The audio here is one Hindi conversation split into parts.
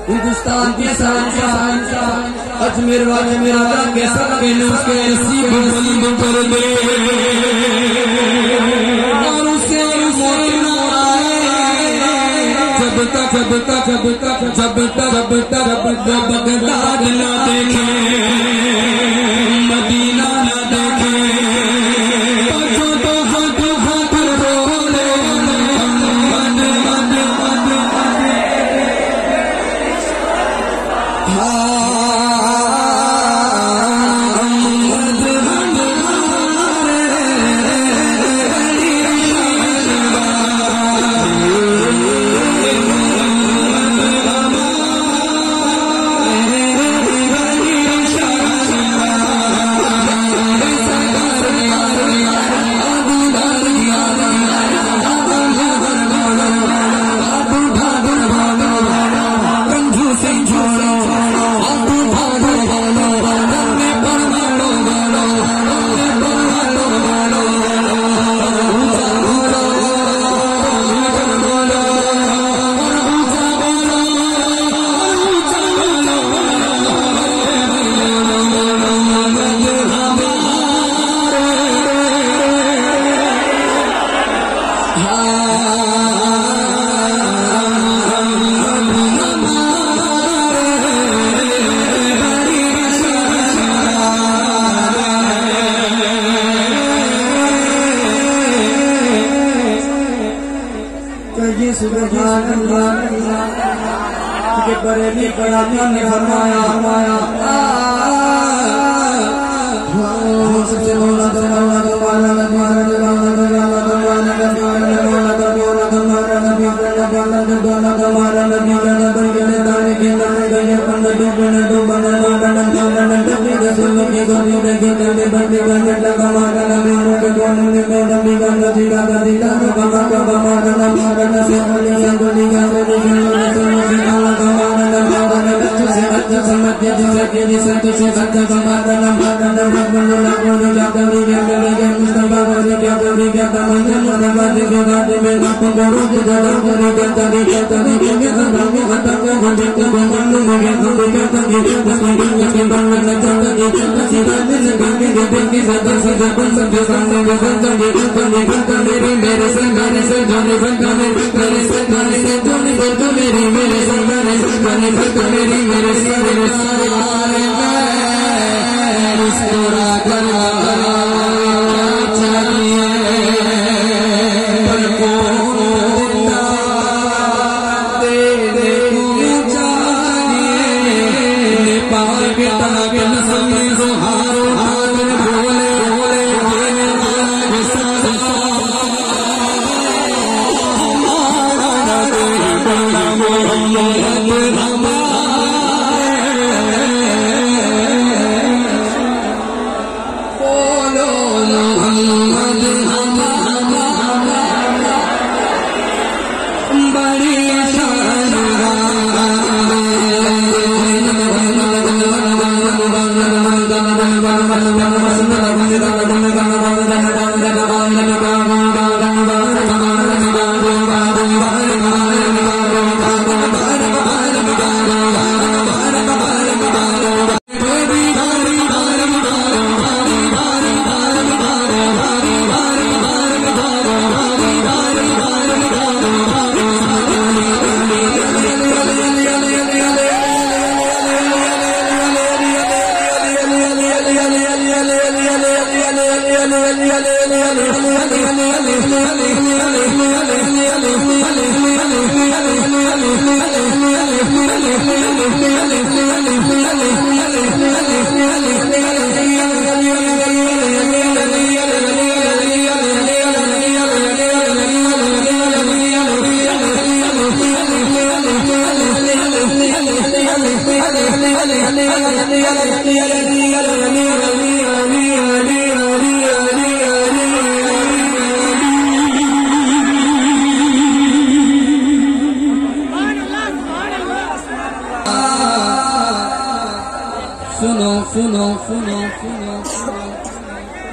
हिंदुस्तान के अजमेर वाले मेरा कैसा लगे उसके नसीब बुलंद कर दे और उसे मोड़ना जब तक बगदाद ना देखे मदीना ना देखे बरेली कलामियों ने फरमाया सबसे मौला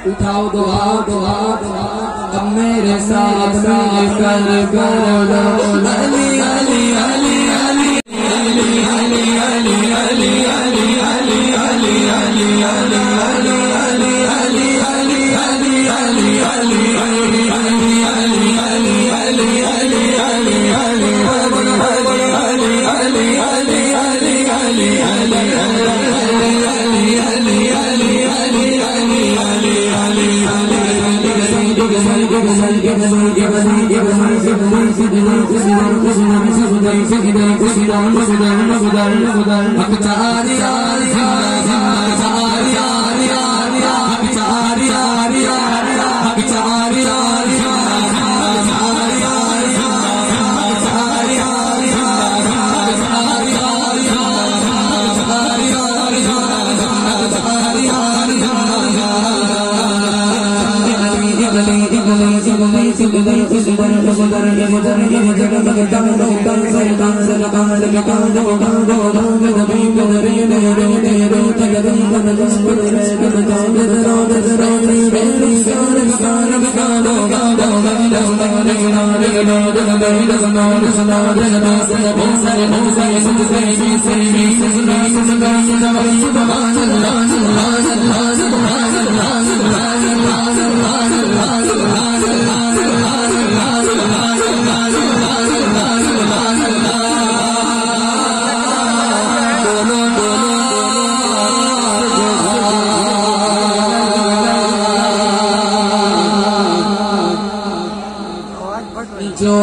उठाओ दुआ अब मेरे साथ मिलकर बोलो अली अली अली अली अली अली अली अली अली अली अली अली अली अली अली अली अली जो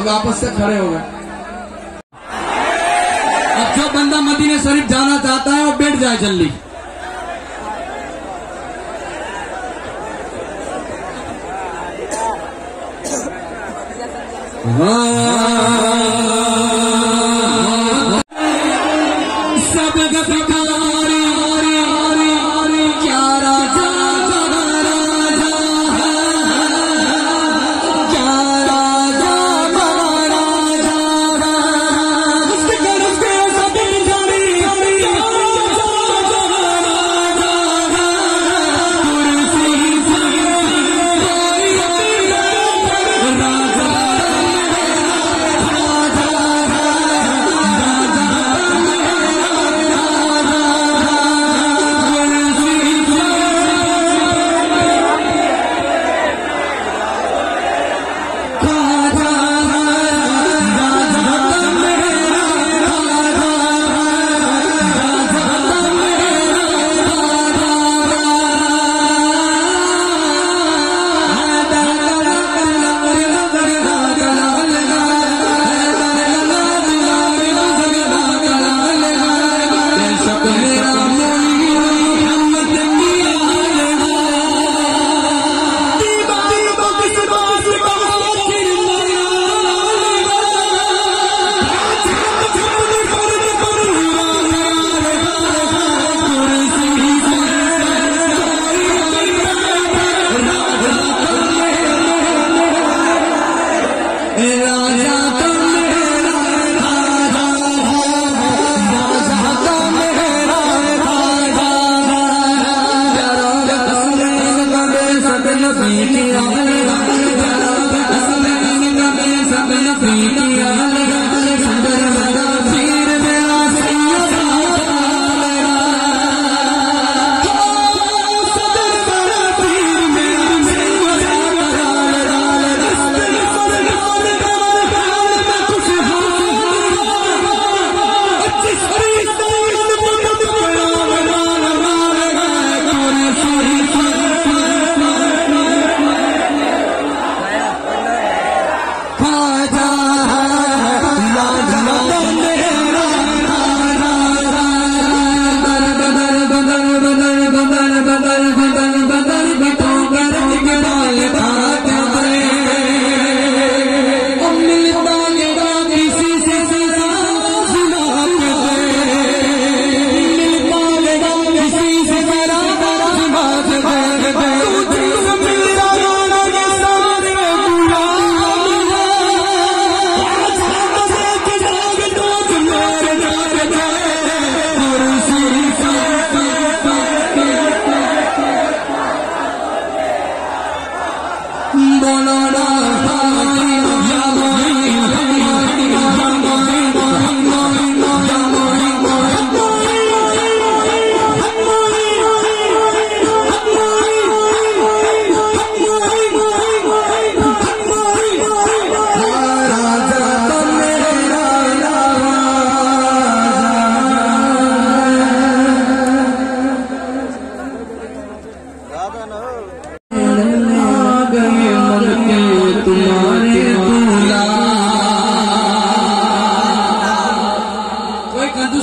वापस से खड़े हो गए। अब जो बंदा मदीने शरीफ जाना चाहता है वो बैठ जाए जल्दी।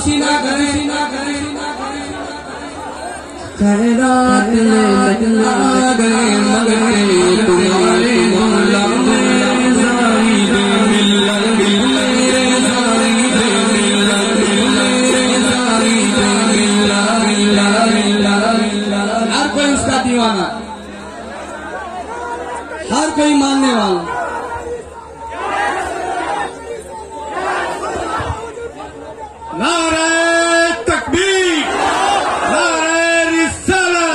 सीना करे खैरात में लगना गए मगर तुम्हारे मौला हर कोई उसका दीवाना, हर कोई मानने वाला। नारे तकबीर, नारे रिसालत,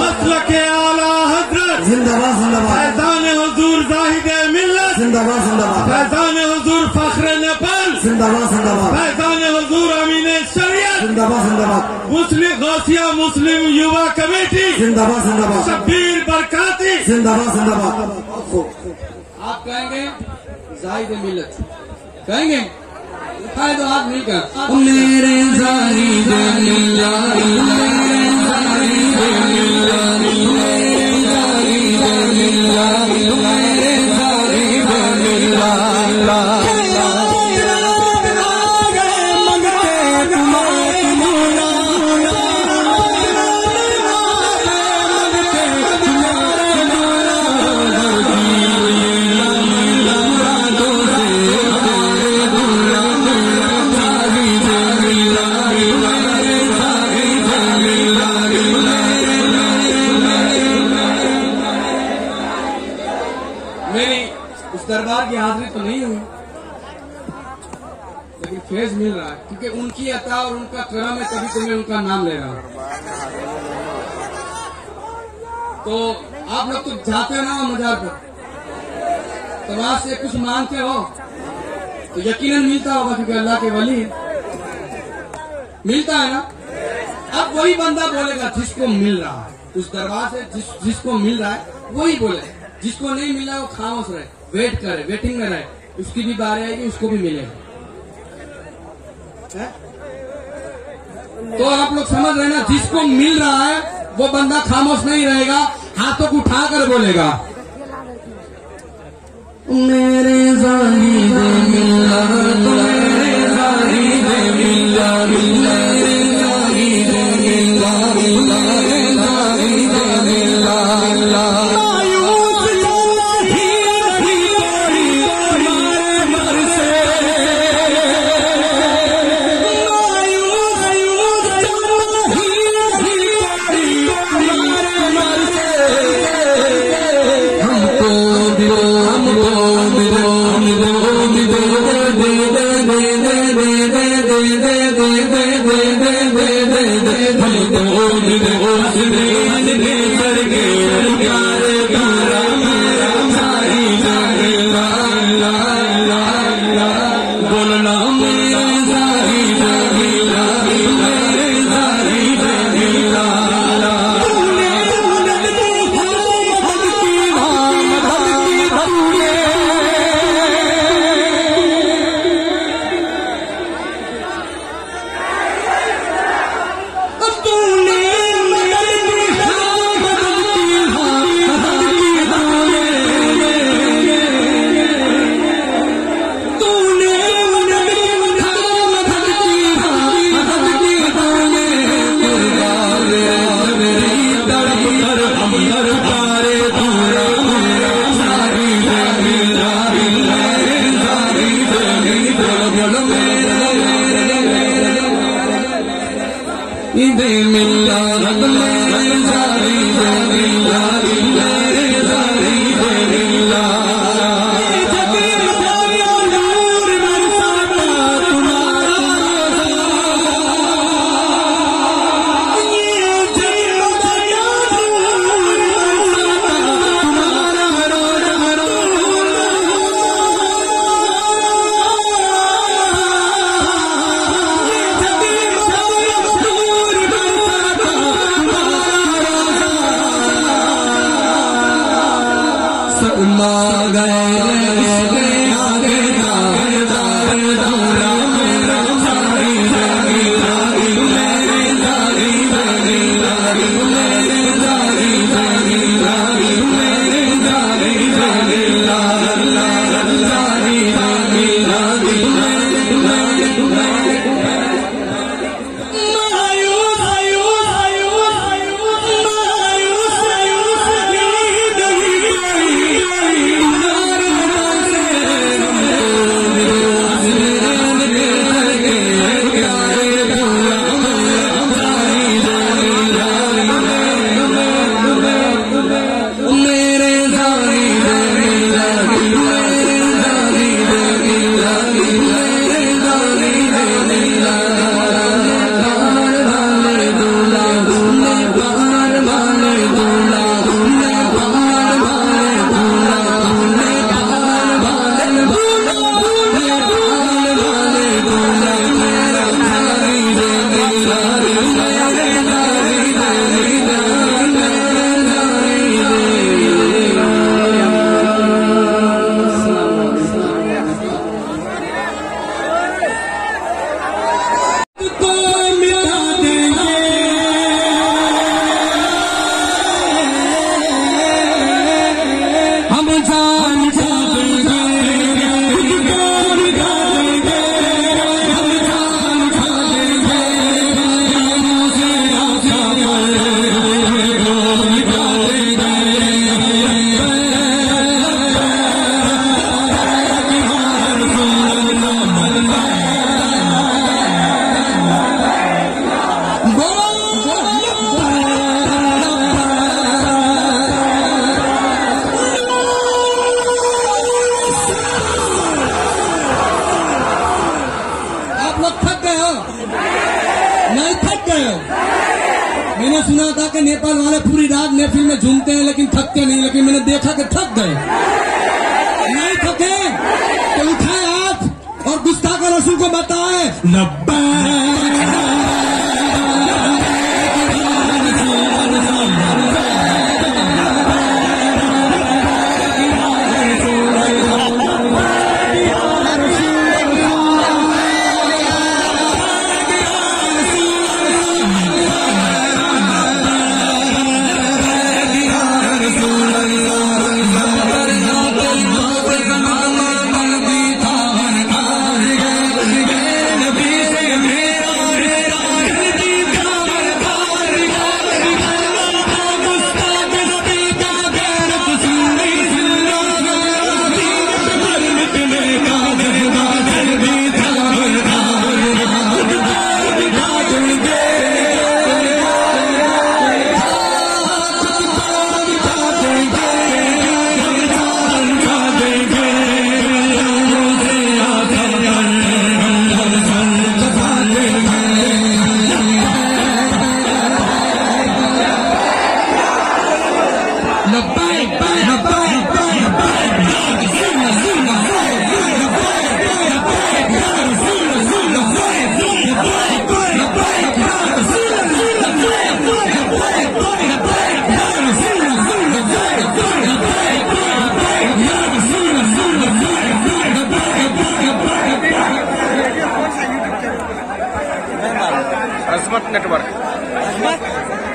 मसलक आला हजरत जिंदाबाद जिंदाबाद, फैजान हुजूर जाहिद मिल्लत जिंदाबाद जिंदाबाद, फैजान हुजूर फख्र नेपाल जिंदाबाद जिंदाबाद, फैजान हुजूर अमीन शरीयत जिंदाबाद जिंदाबाद, मुस्लिम गौसिया मुस्लिम युवा कमेटी जिंदाबाद जिंदाबाद, शब्बीर बरकाती जिंदाबाद जिंदाबाद। आप कहेंगे जाहिद मिल्लत, कहेंगे उठाए तो हाथ मिलकर मेरे जाहिद मिल्लत, मेरे जाहिद मिल्लत, मेरे जाहिद मिल्लत, मेरे जाहिद मिल्लत। दरबार की हाजिरी तो नहीं हुई, लेकिन फेज मिल रहा है क्योंकि उनकी अता और उनका करम है, तभी तो मैं उनका नाम ले रहा हूं। तो आप लोग तो जाते हो ना मजार पर, तो वहां से कुछ मांगते हो तो यकीनन मिलता होगा, क्योंकि अल्लाह के वली मिलता है ना। अब वही बंदा बोलेगा जिसको मिल रहा है, उस दरबार से जिसको मिल रहा है वही बोले, जिसको नहीं मिला वो खामोश रहे, वेट करे, वेटिंग में रहे, उसकी भी बारी आएगी, उसको भी मिलेगा। तो आप लोग समझ रहे ना, जिसको मिल रहा है वो बंदा खामोश नहीं रहेगा, हाथों को उठाकर बोलेगा मेरे जाहिद मिल्लत, मेरे जाहिद मिल्लत, मेरे जाहिद मिल्लत, मेरे जाहिद मिल्लत। नहीं थक गए? मैंने सुना था कि नेपाल वाले पूरी रात महफिल में झूमते हैं लेकिन थकते नहीं, लेकिन मैंने देखा कि थक गए। नहीं थके तो उठाए हाथ और गुस्ताख रसूल को बताए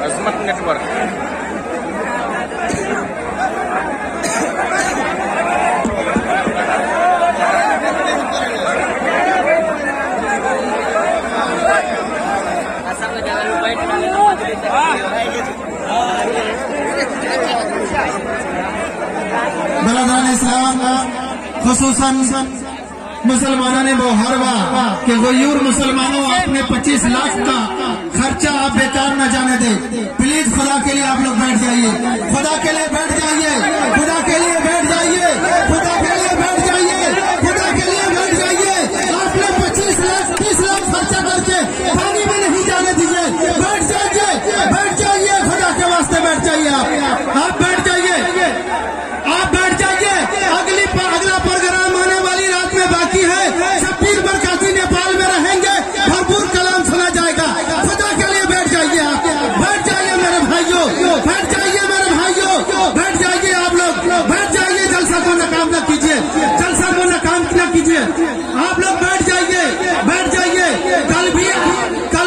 अजमत नेटवर्क बरदान इस्लाम खुसूसन मुसलमानों ने वो हरवा कि गयूर मुसलमानों अपने 25 लाख का खर्चा आप बेकार न जाने दे। प्लीज खुदा के लिए आप लोग बैठ जाइए, खुदा के लिए बैठ जाइए, खुदा के लिए बैठ जाइए, खुदा के लिए बैठ जाइए, खुदा के लिए बैठ जाइए। आपने 25 लाख 30 लाख खर्चा करके पानी में नहीं जाने दीजिए। बैठ जाइए, बैठ जाइए, खुदा के वास्ते बैठ जाइए। आप बैठ जाइए, आप बैठ जाइए। अगला प्रोग्राम आने वाली रात में बाकी है। शब्बीर बरकाती नेपाल में रहेंगे, भरपूर कलाम सुना जाएगा। खुदा के लिए बैठ जाइए, आप बैठ जाइए मेरे भाइयों, बैठ जाइए मेरे भाइयों, बैठ जाइए आप लोग, बैठ जाइए। जलसा को नाकाम न कीजिए, जलसा को नाकाम न कीजिए। आप लोग बैठ जाइए, बैठ जाइए। कल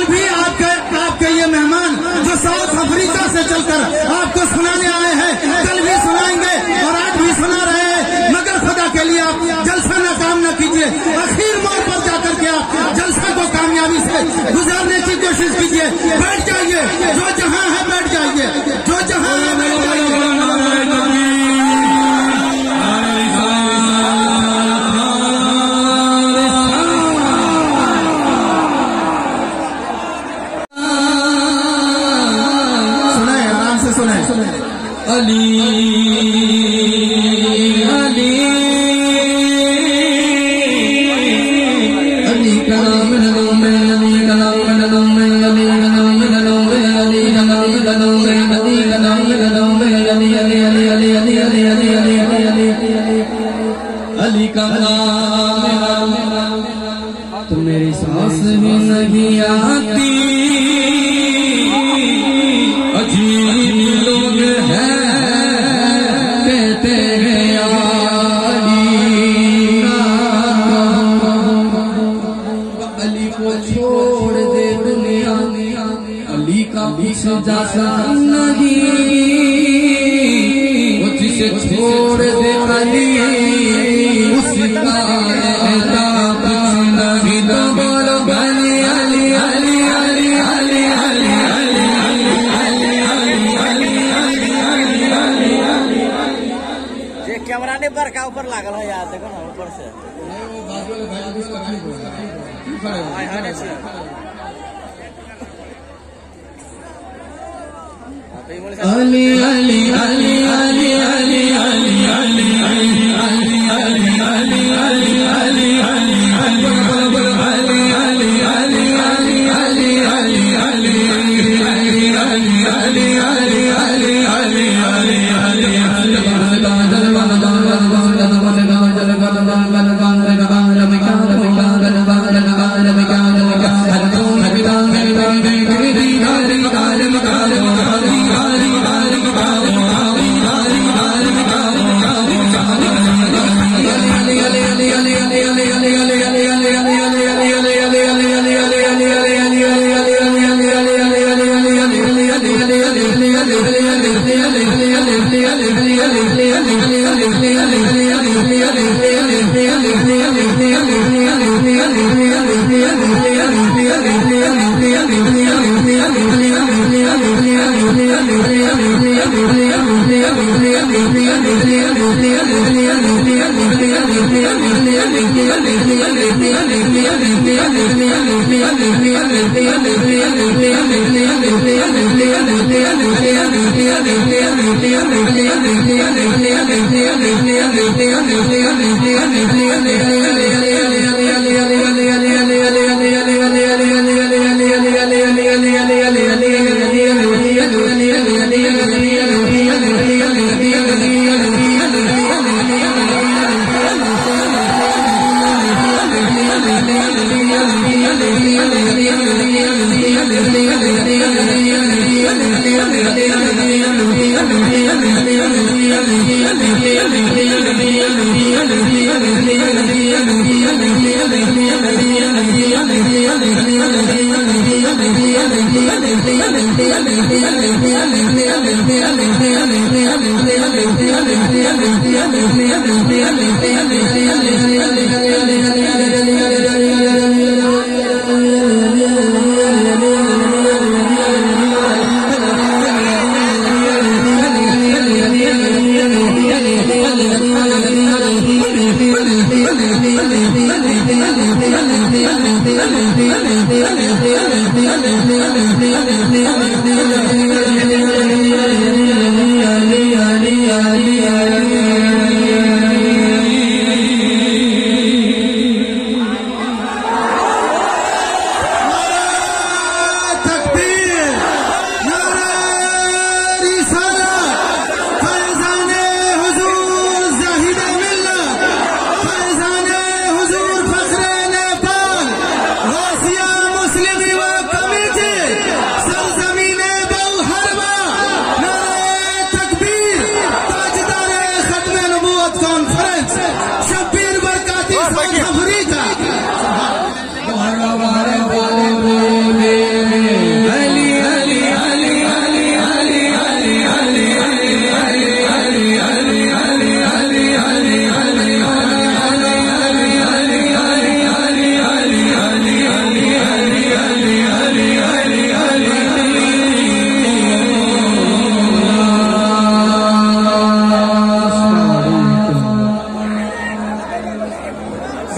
भी आपके ये मेहमान जो साउथ अफ्रीका से चलकर आपको सुनाने आए हैं, कल भी सुनाएंगे और आज भी सुना रहे हैं। मगर खुदा के लिए आप जलसा नाकाम न कीजिए। आखिर मोड़ पर जाकर के आप जलसा को कामयाबी से गुजारने की कोशिश कीजिए। बैठ जाइए, जो जहां है बैठ जाइए, जो जहां है बैठ जाइए। सुने, आराम से सुने। अली तो मेरी सांस भी नहीं आती, अजीब लोग हैं कहते हैं अली को छोड़ दे दुनिया, अली का बीच जैसा नहीं, वो जिसे छोड़ दे अली उसका कैमरा ने बरका ऊपर लागल है यार, देखो ना ऊपर से। अली अली अली अली अली अली अली अली अली अली अली अली अली अली अली अली अली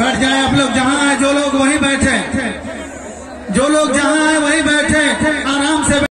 बैठ जाए आप लोग, जहाँ है जो लोग वहीं बैठे, जो लोग जहाँ है वहीं बैठे, आराम से।